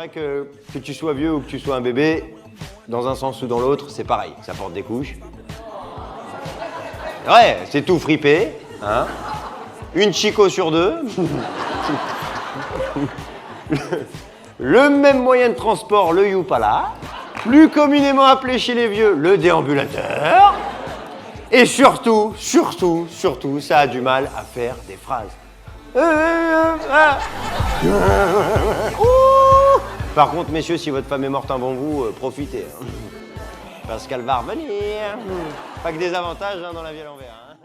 vrai que tu sois vieux ou que tu sois un bébé, dans un sens ou dans l'autre, c'est pareil. Ça porte des couches. Ouais, c'est tout fripé, hein. Une chico sur deux. Le même moyen de transport, le Youpala. Plus communément appelé chez les vieux, le déambulateur. Et surtout, ça a du mal à faire des phrases. Par contre, messieurs, si votre femme est morte avant vous, profitez. Hein. Parce qu'elle va revenir. Pas que des avantages dans la vie à l'envers. Hein.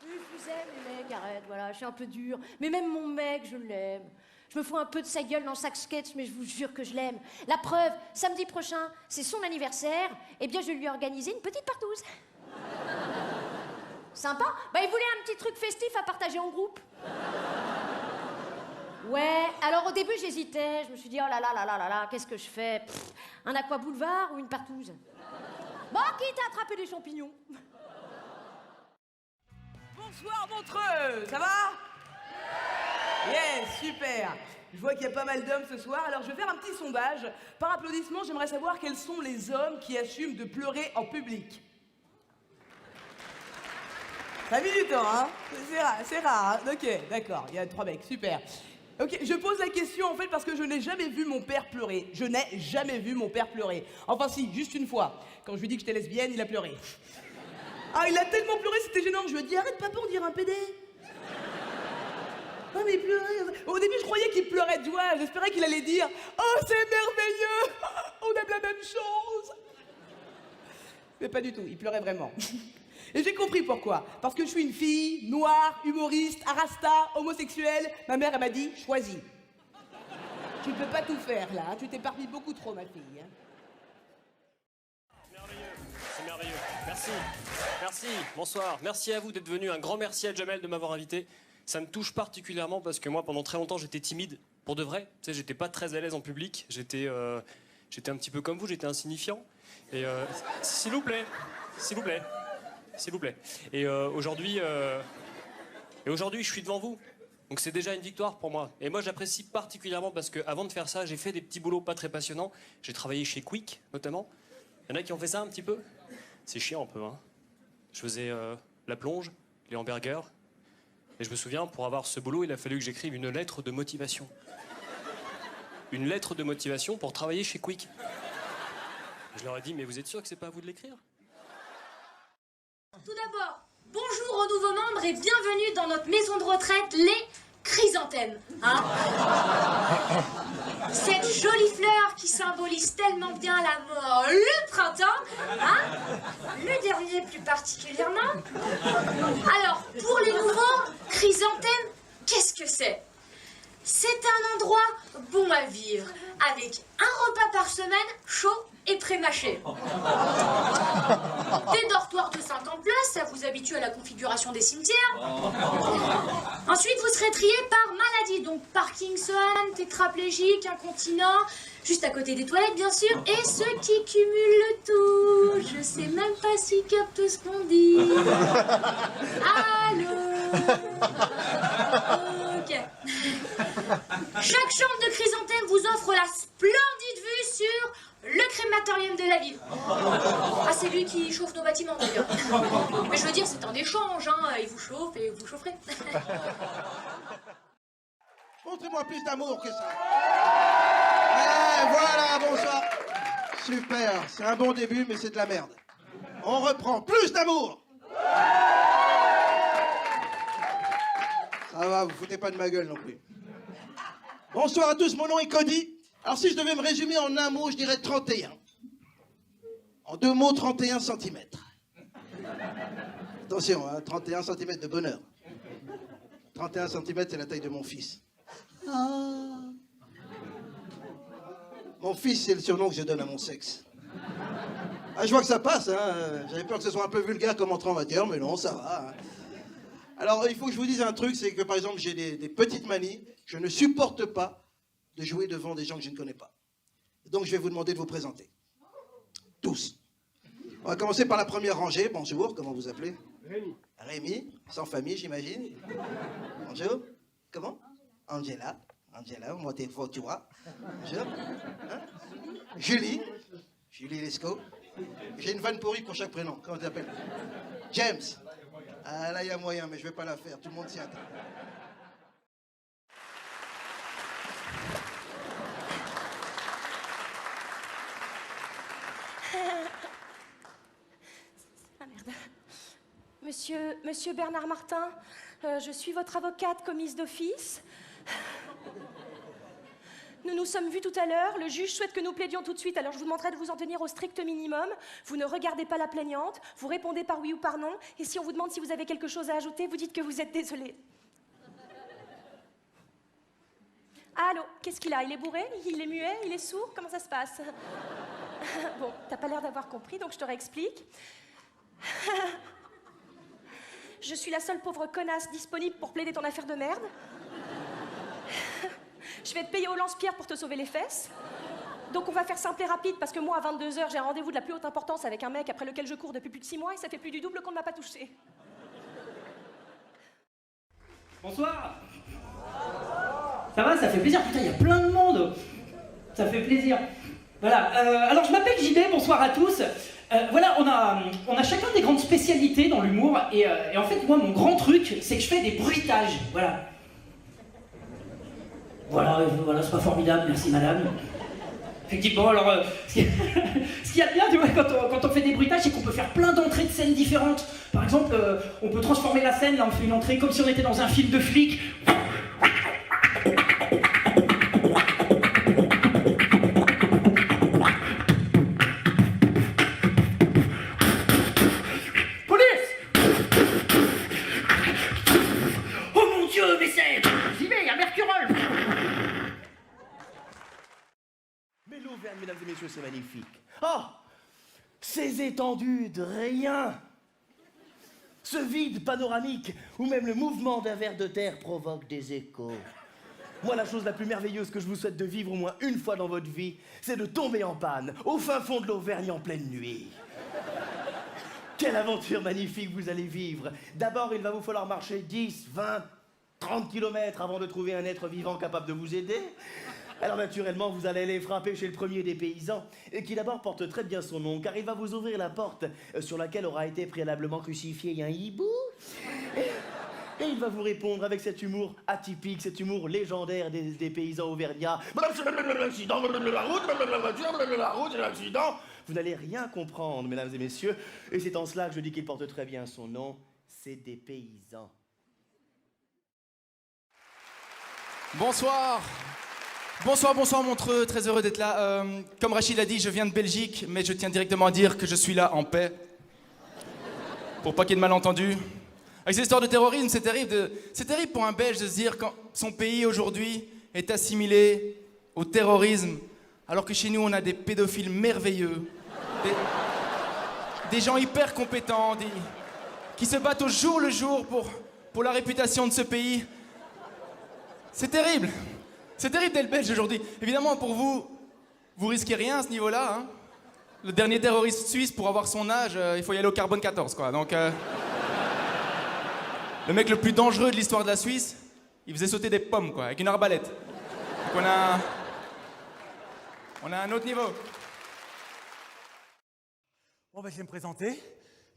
Je vous aime, les mecs, arrête, voilà, je suis un peu dure. Mais même mon mec, je l'aime. Je me fous un peu de sa gueule dans chaque sketch, mais je vous jure que je l'aime. La preuve, samedi prochain, c'est son anniversaire. Eh bien, je vais lui organiser une petite partouze. Sympa? Bah, il voulait un petit truc festif à partager en groupe. Ouais, alors au début, j'hésitais. Je me suis dit, oh là là là là là là, qu'est-ce que je fais? Un aqua boulevard ou une partouze? Bon, quitte à attraper des champignons. Bonsoir Montreux, ça va? Yes, super. Je vois qu'il y a pas mal d'hommes ce soir, alors je vais faire un petit sondage. Par applaudissement, j'aimerais savoir quels sont les hommes qui assument de pleurer en public. Ça a mis du temps, hein? C'est rare, hein? Ok, d'accord, il y a 3 mecs, super. Ok, je pose la question en fait parce que je n'ai jamais vu mon père pleurer. Je n'ai jamais vu mon père pleurer. Enfin si, juste une fois. Quand je lui ai dit que j'étais lesbienne, il a pleuré. Ah, il a tellement pleuré, c'était gênant. Je lui ai dit, arrête papa, on dirait un PD. Ah mais il pleurait. Au début, je croyais qu'il pleurait de joie. J'espérais qu'il allait dire, oh c'est merveilleux, on aime la même chose. Mais pas du tout, il pleurait vraiment. Et j'ai compris pourquoi. Parce que je suis une fille, noire, humoriste, arasta, homosexuelle. Ma mère, elle m'a dit, choisis. Tu ne peux pas tout faire, là. Tu t'éparpilles beaucoup trop, ma fille. Hein. C'est merveilleux. Merci. Merci. Bonsoir. Merci à vous d'être venu. Un grand merci à Jamel de m'avoir invité. Ça me touche particulièrement parce que moi, pendant très longtemps, j'étais timide. Pour de vrai. Tu sais, j'étais pas très à l'aise en public. J'étais un petit peu comme vous. J'étais insignifiant. Et s'il vous plaît. S'il vous plaît. S'il vous plaît. Et aujourd'hui, je suis devant vous. Donc c'est déjà une victoire pour moi. Et moi, j'apprécie particulièrement parce qu'avant de faire ça, j'ai fait des petits boulots pas très passionnants. J'ai travaillé chez Quick, notamment. Il y en a qui ont fait ça un petit peu. C'est chiant un peu, hein. Je faisais la plonge, les hamburgers. Et je me souviens, pour avoir ce boulot, il a fallu que j'écrive une lettre de motivation. Une lettre de motivation pour travailler chez Quick. Je leur ai dit, mais vous êtes sûr que c'est pas à vous de l'écrire ? Tout d'abord, bonjour aux nouveaux membres et bienvenue dans notre maison de retraite, les chrysanthèmes. Hein, cette jolie fleur qui symbolise tellement bien la mort, le printemps, hein, le dernier plus particulièrement. Alors, pour les nouveaux, chrysanthèmes, qu'est-ce que c'est? C'est un endroit bon à vivre, avec un repas par semaine, chaud et pré-mâché. Des dortoirs de 50 places, ça vous habitue à la configuration des cimetières. Ensuite, vous serez trié par maladie, donc Parkinson, tétraplégique, incontinent, juste à côté des toilettes, bien sûr, et ceux qui cumulent le tout. Je sais même pas s'ils captent ce qu'on dit. Allô? Ok. Chaque chambre de chrysanthème vous offre la splendide vue sur le crématorium de la ville. Ah, c'est lui qui chauffe nos bâtiments, d'ailleurs. Mais je veux dire, c'est un échange, hein. Il vous chauffe et vous chaufferez. Montrez-moi plus d'amour que ça. Voilà, bonsoir. Super, c'est un bon début, mais c'est de la merde. On reprend. Plus d'amour. Ça va, vous foutez pas de ma gueule non plus. Bonsoir à tous, mon nom est Cody. Alors si je devais me résumer en un mot, je dirais 31. En 2 mots, 31 cm. Attention, hein, 31 cm de bonheur. 31 cm, c'est la taille de mon fils. Ah. Mon fils, c'est le surnom que je donne à mon sexe. Ah, je vois que ça passe, hein. J'avais peur que ce soit un peu vulgaire comme entrée en matière, mais non, ça va. Hein. Alors, il faut que je vous dise un truc, c'est que par exemple, j'ai des petites manies. Je ne supporte pas de jouer devant des gens que je ne connais pas. Donc, je vais vous demander de vous présenter. Tous. On va commencer par la première rangée. Bonjour, comment vous appelez? Rémi. Rémi, sans famille, j'imagine. Bonjour. Comment? Angela. Angela, moi t'es fort, tu vois. Hein? Julie Lescaut. J'ai une vanne pourrie pour chaque prénom. Comment tu t'appelles? James. Ah là, il y a moyen, mais je vais pas la faire. Tout le monde s'y attend. Ah merde. Monsieur Bernard Martin, je suis votre avocate commise d'office. Nous nous sommes vus tout à l'heure. Le juge souhaite que nous plaidions tout de suite, alors je vous demanderai de vous en tenir au strict minimum. Vous ne regardez pas la plaignante, vous répondez par oui ou par non, et si on vous demande si vous avez quelque chose à ajouter, vous dites que vous êtes désolé. Allô, qu'est-ce qu'il a? Il est bourré? Il est muet? Il est sourd? Comment ça se passe? Bon, t'as pas l'air d'avoir compris, donc je te réexplique. Je suis la seule pauvre connasse disponible pour plaider ton affaire de merde. Je vais te payer au lance-pierre pour te sauver les fesses. Donc on va faire simple et rapide, parce que moi, à 22h, j'ai un rendez-vous de la plus haute importance avec un mec après lequel je cours depuis plus de 6 mois, et ça fait plus du double qu'on ne m'a pas touché. Bonsoir. Ça va, ça fait plaisir. Putain, il y a plein de monde. Ça fait plaisir. Voilà, alors je m'appelle JB, bonsoir à tous. Voilà, on a chacun des grandes spécialités dans l'humour, et en fait, moi, mon grand truc, c'est que je fais des bruitages, voilà. Voilà, c'est pas formidable, merci madame. Effectivement, alors, ce qu'il y a de bien, tu vois, quand on fait des bruitages, c'est qu'on peut faire plein d'entrées de scènes différentes. Par exemple, on peut transformer la scène, là, on fait une entrée comme si on était dans un film de flic. Mesdames et messieurs, c'est magnifique. Oh, ces étendues de rien. Ce vide panoramique où même le mouvement d'un ver de terre provoque des échos. Moi, la chose la plus merveilleuse que je vous souhaite de vivre au moins une fois dans votre vie, c'est de tomber en panne au fin fond de l'Auvergne en pleine nuit. Quelle aventure magnifique vous allez vivre. D'abord, il va vous falloir marcher 10, 20, 30 kilomètres avant de trouver un être vivant capable de vous aider. Alors naturellement, vous allez aller frapper chez le premier des paysans, qui d'abord porte très bien son nom, car il va vous ouvrir la porte sur laquelle aura été préalablement crucifié un hibou. Et il va vous répondre avec cet humour atypique, cet humour légendaire des paysans auvergnats. L'accident. Vous n'allez rien comprendre, mesdames et messieurs, et c'est en cela que je dis qu'il porte très bien son nom, c'est des paysans. Bonsoir. Bonsoir Montreux, très heureux d'être là. Comme Rachid l'a dit, je viens de Belgique, mais je tiens directement à dire que je suis là en paix. Pour pas qu'il y ait de malentendus. Avec ces histoires de terrorisme, c'est terrible pour un Belge de se dire quand son pays aujourd'hui est assimilé au terrorisme, alors que chez nous on a des pédophiles merveilleux, des gens hyper compétents, qui se battent au jour le jour pour la réputation de ce pays. C'est terrible. C'est terrible d'être belge aujourd'hui. Évidemment, pour vous, vous risquez rien à ce niveau-là. Hein. Le dernier terroriste suisse, pour avoir son âge, il faut y aller au carbone 14, quoi. Donc, le mec le plus dangereux de l'histoire de la Suisse, il faisait sauter des pommes, quoi, avec une arbalète. Donc on a un autre niveau. Bon, je vais me présenter.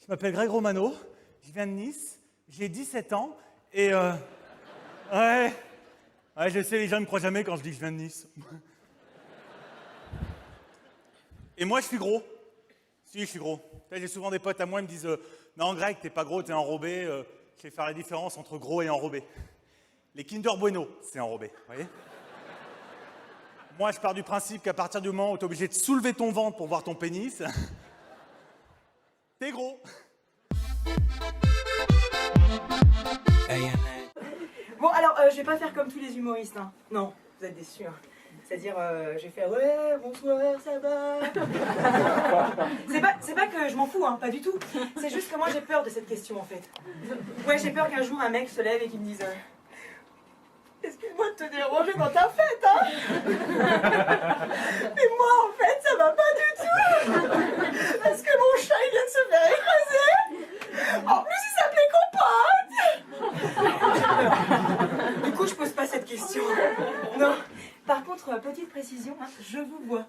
Je m'appelle Greg Romano, je viens de Nice, j'ai 17 ans, et Ouais, je sais, les gens ne me croient jamais quand je dis que je viens de Nice. Et moi, je suis gros. Si, je suis gros. J'ai souvent des potes à moi qui me disent non, Greg, t'es pas gros, t'es enrobé. Je vais faire la différence entre gros et enrobé. Les Kinder Bueno, c'est enrobé, vous voyez. Moi, je pars du principe qu'à partir du moment où t'es obligé de soulever ton ventre pour voir ton pénis, t'es gros. Bon, alors, je vais pas faire comme tous les humoristes, hein. Non, vous êtes déçus, hein. C'est-à-dire, je vais faire « Ouais, bonsoir, ça va ?» C'est pas que je m'en fous, hein, pas du tout. C'est juste que moi, j'ai peur de cette question, en fait. Ouais, j'ai peur qu'un jour, un mec se lève et qu'il me dise « Excuse-moi de te déranger dans ta fête, hein ?» Mais moi, en fait, ça va pas du tout. Parce que mon chat, il vient de se faire écraser. En plus, il s'appelait Compote. Du coup, je pose pas cette question. Non, petite précision, hein, je vous vois.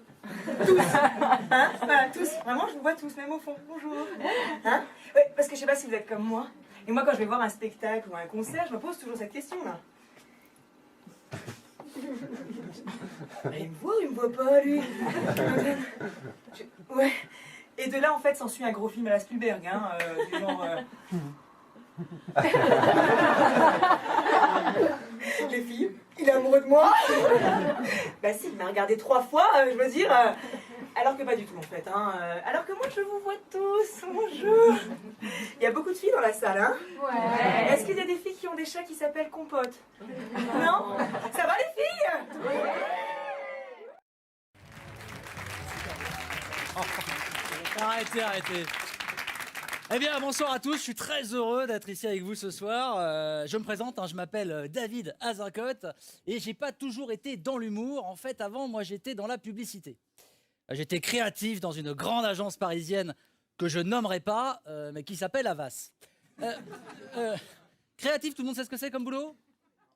Tous. Hein, voilà, tous. Vraiment, je vous vois tous, même au fond. Bonjour. Hein? Ouais, parce que je sais pas si vous êtes comme moi. Et moi, quand je vais voir un spectacle ou un concert, je me pose toujours cette question-là. Il me voit ou il me voit pas, lui? Ouais. Et de là, en fait, s'ensuit un gros film à la Spielberg, hein, du genre... Les filles, il est amoureux de moi. Bah si, il m'a regardé 3 fois, je veux dire. Alors que pas du tout, en fait. Hein. Alors que moi, je vous vois tous. Bonjour. Il y a beaucoup de filles dans la salle, hein? Ouais. Est-ce qu'il y a des filles qui ont des chats qui s'appellent Compote? Non? Ça va, les filles? Arrêtez. Eh bien, bonsoir à tous, je suis très heureux d'être ici avec vous ce soir. Je me présente, hein, je m'appelle David Azincote et j'ai pas toujours été dans l'humour. En fait, avant, moi, j'étais dans la publicité. J'étais créatif dans une grande agence parisienne que je nommerai pas, mais qui s'appelle Havas. Créatif, tout le monde sait ce que c'est comme boulot?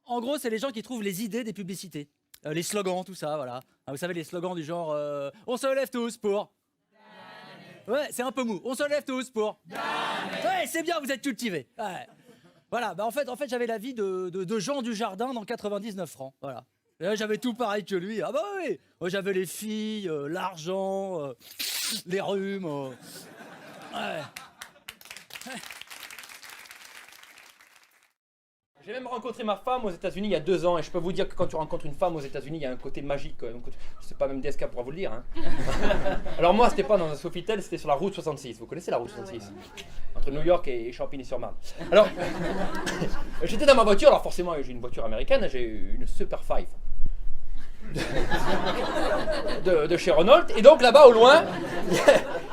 En gros, c'est les gens qui trouvent les idées des publicités. Les slogans, tout ça, voilà. Vous savez, les slogans du genre on se lève tous pour... Ouais, c'est un peu mou. On se lève tous pour... Ouais, c'est bien, vous êtes cultivés. Ouais. Voilà, bah en fait j'avais la vie de Jean Dujardin dans 99 francs. Voilà. Et là, j'avais tout pareil que lui. Ah bah oui, moi, j'avais les filles, l'argent, les rhumes. Ouais. J'ai même rencontré ma femme aux États-Unis il y a 2 ans et je peux vous dire que quand tu rencontres une femme aux États-Unis, il y a un côté magique. Donc, c'est pas même DSK pourra vous le dire. Hein. Alors moi, c'était pas dans un Sofitel, c'était sur la route 66. Vous connaissez la route 66 entre New York et Champigny-sur-Marne. Alors, j'étais dans ma voiture. Alors forcément, j'ai une voiture américaine. J'ai une Super 5 de chez Renault. Et donc là-bas, au loin,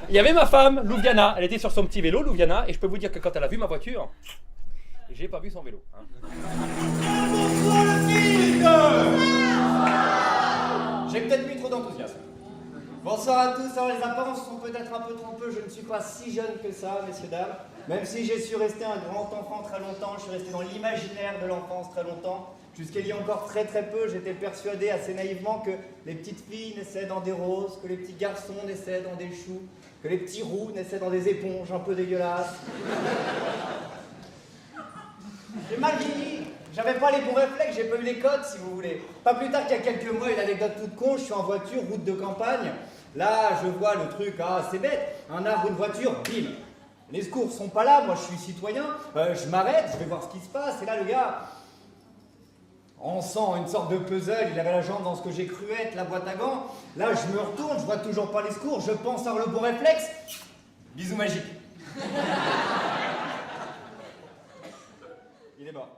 il y avait ma femme, Louviana. Elle était sur son petit vélo, Louviana. Et je peux vous dire que quand elle a vu ma voiture, j'ai pas vu son vélo. Hein. J'ai peut-être mis trop d'enthousiasme. Bonsoir à tous. Alors les apparences sont peut-être un peu trompeuses. Je ne suis pas si jeune que ça, messieurs, dames. Même si j'ai su rester un grand enfant très longtemps, je suis resté dans l'imaginaire de l'enfance très longtemps. Jusqu'il y a encore très peu, j'étais persuadé assez naïvement que les petites filles naissaient dans des roses, que les petits garçons naissaient dans des choux, que les petits roux naissaient dans des éponges un peu dégueulasses. J'ai mal vieilli, j'avais pas les bons réflexes, j'ai pas eu les codes si vous voulez. Pas plus tard qu'il y a quelques mois, une anecdote toute con, je suis en voiture, route de campagne. Là, je vois le truc, ah c'est bête, un arbre, une voiture, bim. Les secours sont pas là, moi je suis citoyen, je m'arrête, je vais voir ce qui se passe, et là le gars, on sent une sorte de puzzle, il avait la jambe dans ce que j'ai cru être la boîte à gants. Là je me retourne, je vois toujours pas les secours, je pense avoir le bon réflexe. Bisous magique. Il est mort.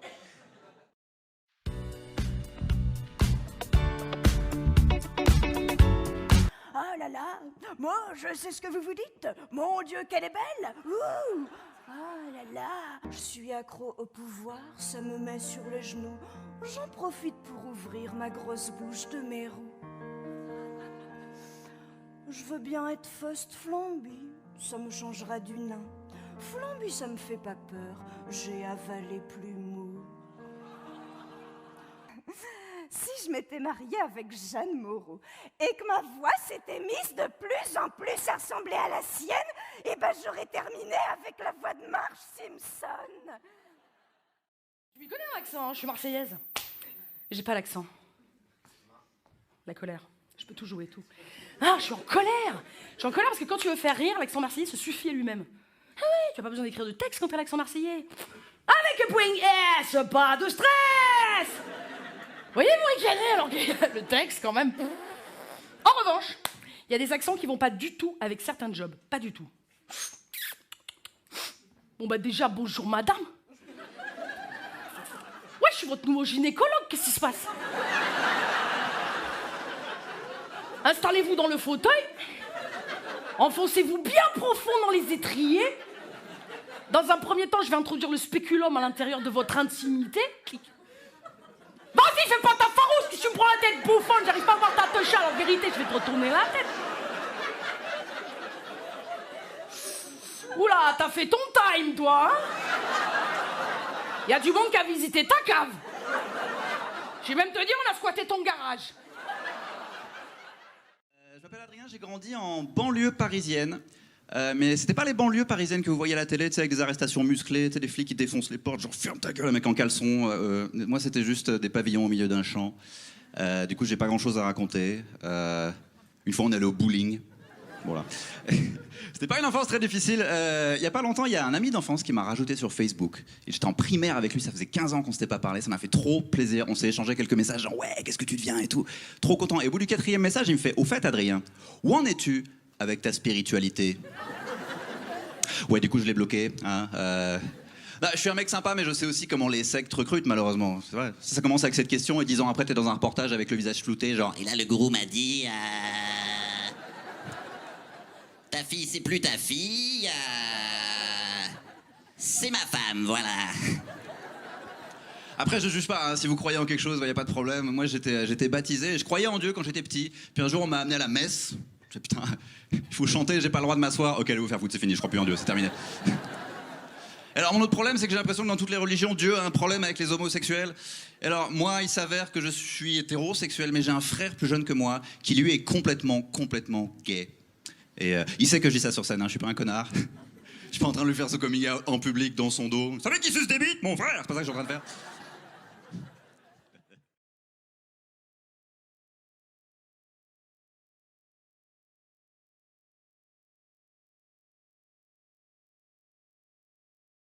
Ah là là, moi je sais ce que vous vous dites. Mon Dieu, qu'elle est belle. Ouh. Ah là là, je suis accro au pouvoir, ça me met sur les genoux. J'en profite pour ouvrir ma grosse bouche de mérou. Je veux bien être Faust Flamby, ça me changera du nain. Flamby, ça me fait pas peur, j'ai avalé plus mou. Si je m'étais mariée avec Jeanne Moreau et que ma voix s'était mise de plus en plus à ressembler à la sienne, eh ben j'aurais terminé avec la voix de Marge Simpson. Tu m'y connais un accent, hein, je suis marseillaise. J'ai pas l'accent. La colère, je peux tout jouer, tout. Ah, je suis en colère. Je suis en colère parce que quand tu veux faire rire, l'accent marseillais se suffit à lui-même. Ah oui, tu n'as pas besoin d'écrire de texte quand t'as l'accent marseillais. Avec un point S, pas de stress. Voyez-vous, ricaner alors que le texte, quand même. En revanche, il y a des accents qui vont pas du tout avec certains jobs. Pas du tout. Bon bah déjà, bonjour madame. Ouais, je suis votre nouveau gynécologue, qu'est-ce qui se passe? Installez-vous dans le fauteuil. Enfoncez-vous bien profond dans les étriers. Dans un premier temps, je vais introduire le spéculum à l'intérieur de votre intimité. Vas-y, fais pas ta farouche, que tu me prends la tête bouffonne, j'arrive pas à voir ta teucha, en vérité, je vais te retourner la tête. Oula, t'as fait ton time, toi, hein? Y a du monde qui a visité ta cave. Je vais même te dire, on a squatté ton garage. j'ai grandi en banlieue parisienne. Mais c'était pas les banlieues parisiennes que vous voyez à la télé, tu sais, avec des arrestations musclées, tu sais, des flics qui défoncent les portes, genre ferme ta gueule, le mec en caleçon. Moi, c'était juste des pavillons au milieu d'un champ. Du coup, j'ai pas grand chose à raconter. Une fois, on allait au bowling. Voilà. C'était pas une enfance très difficile. Il y a pas longtemps, il y a un ami d'enfance qui m'a rajouté sur Facebook. Et j'étais en primaire avec lui, ça faisait 15 ans qu'on s'était pas parlé, ça m'a fait trop plaisir. On s'est échangé quelques messages, genre ouais, qu'est-ce que tu deviens et tout. Trop content. Et au bout du 4e message, il me fait, au fait, Adrien, où en es-tu avec ta spiritualité? Ouais, du coup, je l'ai bloqué. Hein, Non, je suis un mec sympa, mais je sais aussi comment les sectes recrutent, malheureusement. C'est vrai. Ça commence avec cette question, et 10 ans après, t'es dans un reportage avec le visage flouté, genre... Et là, le gourou m'a dit... Ta fille, c'est plus ta fille... C'est ma femme, voilà. Après, je juge pas, hein. Si vous croyez en quelque chose, y a pas de problème. Moi, j'étais baptisé, et je croyais en Dieu quand j'étais petit. Puis un jour, on m'a amené à la messe. Je dis, putain, il faut chanter, j'ai pas le droit de m'asseoir. Ok, allez vous faire foutre, c'est fini, je crois plus en Dieu, c'est terminé. Alors mon autre problème, c'est que j'ai l'impression que dans toutes les religions, Dieu a un problème avec les homosexuels. Et alors moi, il s'avère que je suis hétérosexuel, mais j'ai un frère plus jeune que moi, qui lui est complètement gay. Et il sait que je dis ça sur scène, hein, je suis pas un connard. Je suis pas en train de lui faire ce coming out en public dans son dos. Vous savez qui suce des bites, mon frère? C'est pas ça que je suis en train de faire.